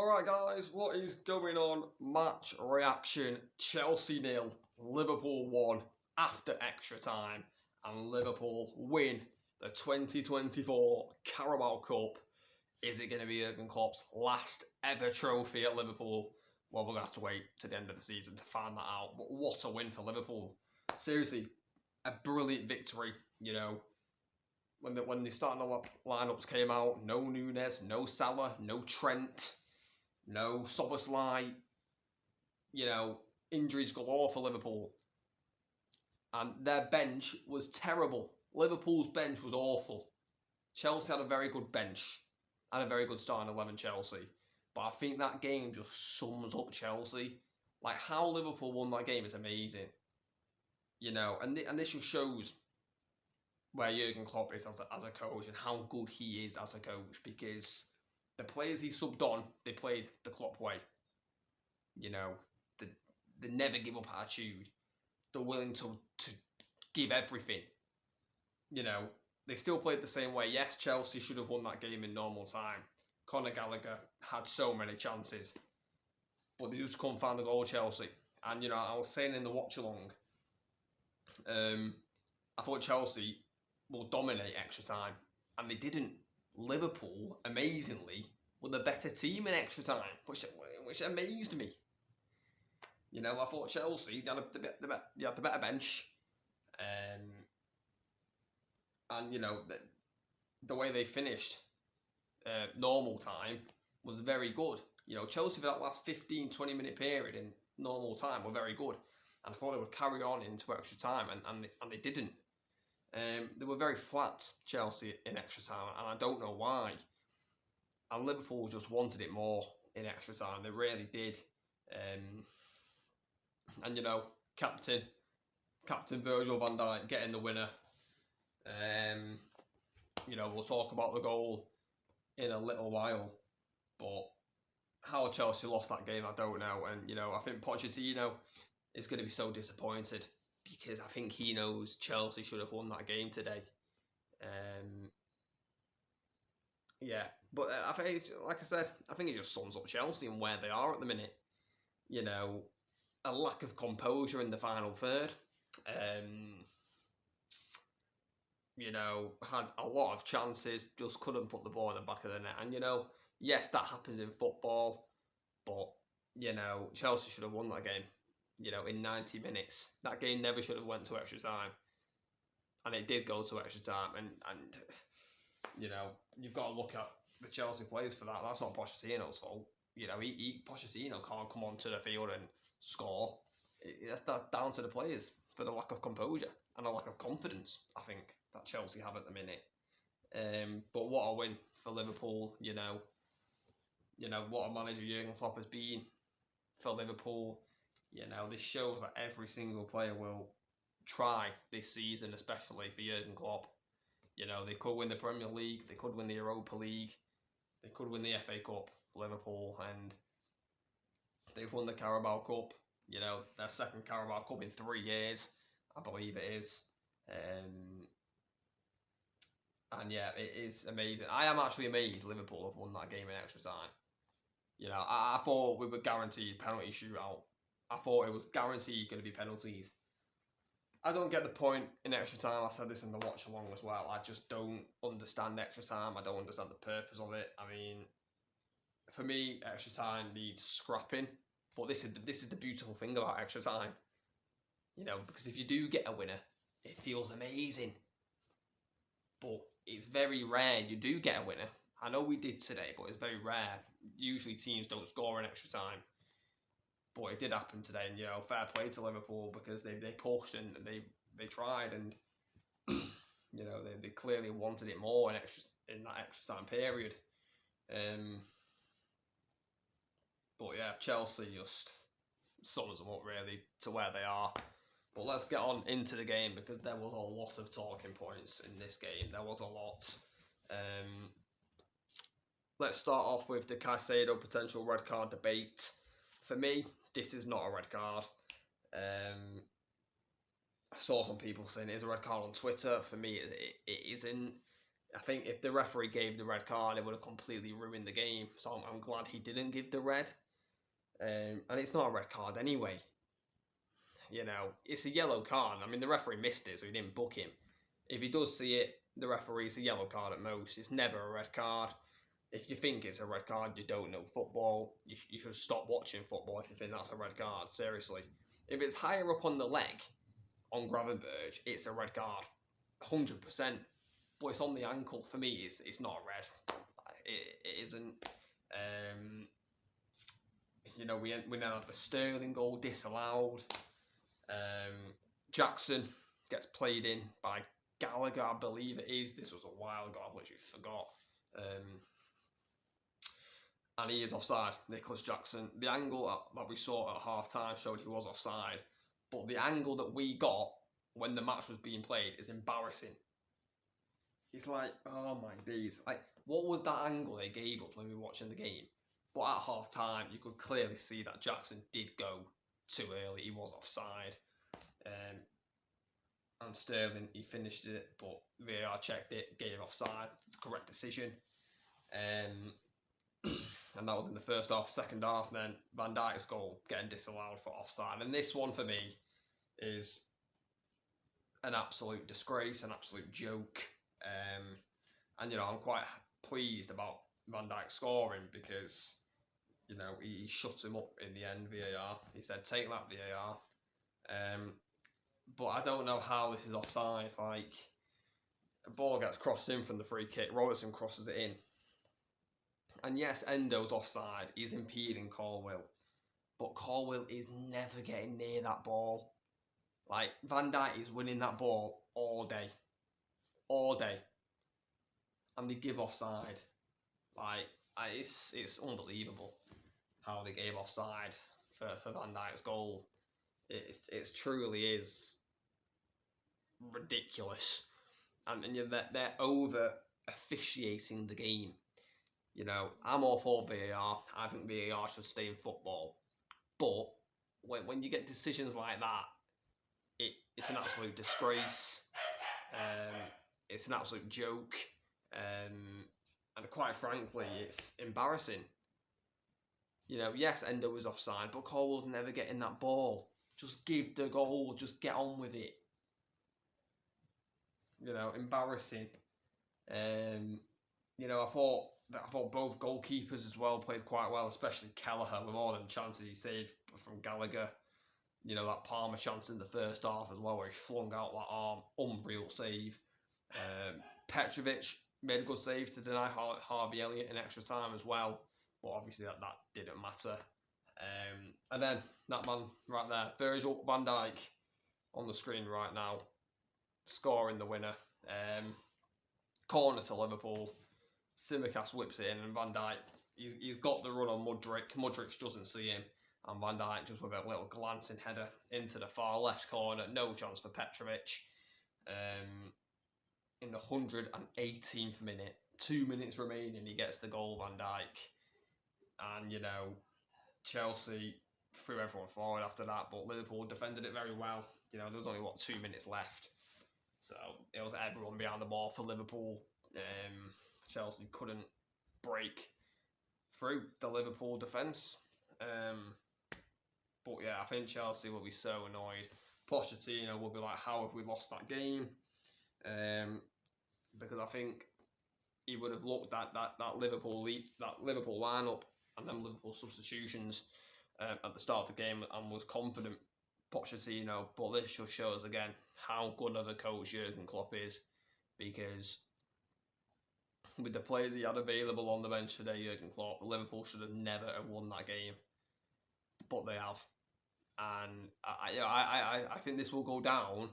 Alright guys, what is going on? Match reaction, Chelsea 0, Liverpool 1 after extra time, and Liverpool win the 2024 Carabao Cup. Is it going to be Jurgen Klopp's last ever trophy at Liverpool? Well, we'll have to wait to the end of the season to find that out. But what a win for Liverpool. Seriously, a brilliant victory, you know. When the starting lineups came out, no Nunes, no Salah, no Trent, no Szoboszlai, injuries galore for Liverpool. And their bench was terrible. Liverpool's bench was awful. Chelsea had a very good bench and a very good starting 11 Chelsea. But I think that game just sums up Chelsea. Like, how Liverpool won that game is amazing. And this just shows where Jurgen Klopp is as a coach and how good he is as a coach, because the players he subbed on, they played the Klopp way. The never give up attitude. They're willing to give everything. They still played the same way. Yes, Chelsea should have won that game in normal time. Conor Gallagher had so many chances, but they just couldn't find the goal, Chelsea. And, I was saying in the watch-along, I thought Chelsea will dominate extra time, and they didn't. Liverpool, amazingly, were the better team in extra time, which amazed me. I thought Chelsea, they had the better bench, and the way they finished normal time was very good. Chelsea for that last 15-20 minute period in normal time were very good, and I thought they would carry on into extra time, and they didn't. They were very flat, Chelsea, in extra time, and I don't know why. And Liverpool just wanted it more in extra time. They really did. And Captain Virgil van Dijk getting the winner. We'll talk about the goal in a little while, but how Chelsea lost that game, I don't know. And I think Pochettino is going to be so disappointed, because I think he knows Chelsea should have won that game today. But I think, like I said, I think it just sums up Chelsea and where they are at the minute. A lack of composure in the final third. Had a lot of chances, just couldn't put the ball in the back of the net. And, yes, that happens in football, but, Chelsea should have won that game. In 90 minutes. That game never should have went to extra time. And it did go to extra time. And you've got to look at the Chelsea players for that. That's not Pochettino's fault. Pochettino can't come onto the field and score. That's down to the players for the lack of composure and a lack of confidence, I think, that Chelsea have at the minute. But what a win for Liverpool, what a manager Jurgen Klopp has been for Liverpool. This shows that every single player will try this season, especially for Jurgen Klopp. They could win the Premier League, they could win the Europa League, they could win the FA Cup, Liverpool, and they've won the Carabao Cup, their second Carabao Cup in 3 years, I believe it is. And yeah, it is amazing. I am actually amazed Liverpool have won that game in extra time. I thought we were guaranteed penalty shootout. I thought it was guaranteed going to be penalties. I don't get the point in extra time. I said this in the watch along as well. I just don't understand extra time. I don't understand the purpose of it. I mean, for me, extra time needs scrapping. But this is the beautiful thing about extra time. Because if you do get a winner, it feels amazing. But it's very rare you do get a winner. I know we did today, but it's very rare. Usually teams don't score in extra time. But it did happen today, and fair play to Liverpool, because they pushed and they tried, and they clearly wanted it more in that extra time period. But yeah, Chelsea just sums them up really to where they are. But let's get on into the game, because there was a lot of talking points in this game. There was a lot. Let's start off with the Caicedo potential red card debate. For me, this is not a red card. I saw some people saying it is a red card on Twitter. For me, it isn't. I think if the referee gave the red card, it would have completely ruined the game. So I'm glad he didn't give the red. And it's not a red card anyway. It's a yellow card. I mean, the referee missed it, so he didn't book him. If he does see it, the referee's a yellow card at most. It's never a red card. If you think it's a red card, you don't know football. You should stop watching football if you think that's a red card. Seriously. If it's higher up on the leg, on Gravenberch, it's a red card. 100%. But it's on the ankle. For me, it's not a red. It isn't. We now have the Sterling goal disallowed. Jackson gets played in by Gallagher, I believe it is. This was a while ago. I literally forgot. And he is offside, Nicholas Jackson. The angle that we saw at half-time showed he was offside. But the angle that we got when the match was being played is embarrassing. It's like, oh my days. Like, what was that angle they gave us when we were watching the game? But at half-time, you could clearly see that Jackson did go too early. He was offside. And Sterling, he finished it, but VAR checked it, gave offside. Correct decision. And that was in the first half. Second half, then Van Dijk's goal getting disallowed for offside. And this one for me is an absolute disgrace, an absolute joke. And I'm quite pleased about Van Dijk scoring because he shuts him up in the end. VAR. He said, "Take that, VAR." But I don't know how this is offside. Like, a ball gets crossed in from the free kick. Robertson crosses it in. And yes, Endo's offside. He's impeding Colwill. But Colwill is never getting near that ball. Like, Van Dijk is winning that ball all day. All day. And they give offside. Like, it's unbelievable how they gave offside for Van Dijk's goal. It truly is ridiculous. And they're over officiating the game. I'm all for VAR. I think VAR should stay in football. But when you get decisions like that, it's an absolute disgrace. It's an absolute joke. And quite frankly, it's embarrassing. Yes, Endo was offside, but Colwell's never getting that ball. Just give the goal. Just get on with it. Embarrassing. I thought both goalkeepers as well played quite well, especially Kelleher with all them chances he saved from Gallagher. That Palmer chance in the first half as well, where he flung out that arm, unreal save. Petrovic made a good save to deny Harvey Elliott in extra time as well, but obviously that didn't matter. And then that man right there, Virgil van Dijk, on the screen right now, scoring the winner. Corner to Liverpool. Tsimikas whips it in, and Van Dijk, he's got the run on Mudryk. Mudryk doesn't see him, and Van Dijk just with a little glancing header into the far left corner. No chance for Petrovic. In the 118th minute, 2 minutes remaining, he gets the goal, Van Dijk. And, Chelsea threw everyone forward after that, but Liverpool defended it very well. There was only, 2 minutes left. So it was everyone behind the ball for Liverpool. Chelsea couldn't break through the Liverpool defence. But yeah, I think Chelsea will be so annoyed. Pochettino will be like, how have we lost that game? Because I think he would have looked at that Liverpool lineup and then Liverpool substitutions at the start of the game and was confident. Pochettino, but this just shows again how good of a coach Jurgen Klopp is, because with the players he had available on the bench today, Jurgen Klopp, Liverpool should have never have won that game, but they have, and I think this will go down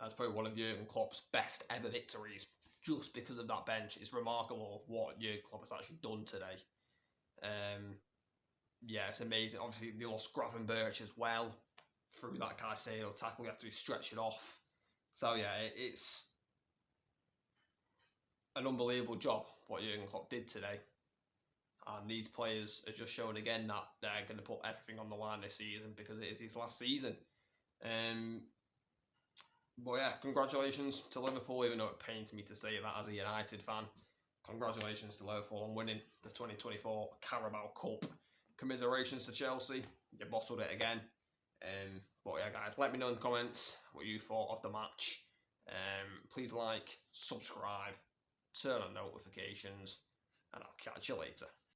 as probably one of Jurgen Klopp's best ever victories, just because of that bench. It's remarkable what Jurgen Klopp has actually done today. It's amazing. Obviously, they lost Gravenberch as well through that Caicedo tackle. You have to stretch it off. So yeah, it's an unbelievable job what Jurgen Klopp did today. And these players are just showing again that they're going to put everything on the line this season because it is his last season. But yeah, congratulations to Liverpool, even though it pains me to say that as a United fan. Congratulations to Liverpool on winning the 2024 Carabao Cup. Commiserations to Chelsea, you bottled it again. But yeah, guys, let me know in the comments what you thought of the match. Please like, subscribe, turn on notifications, and I'll catch you later.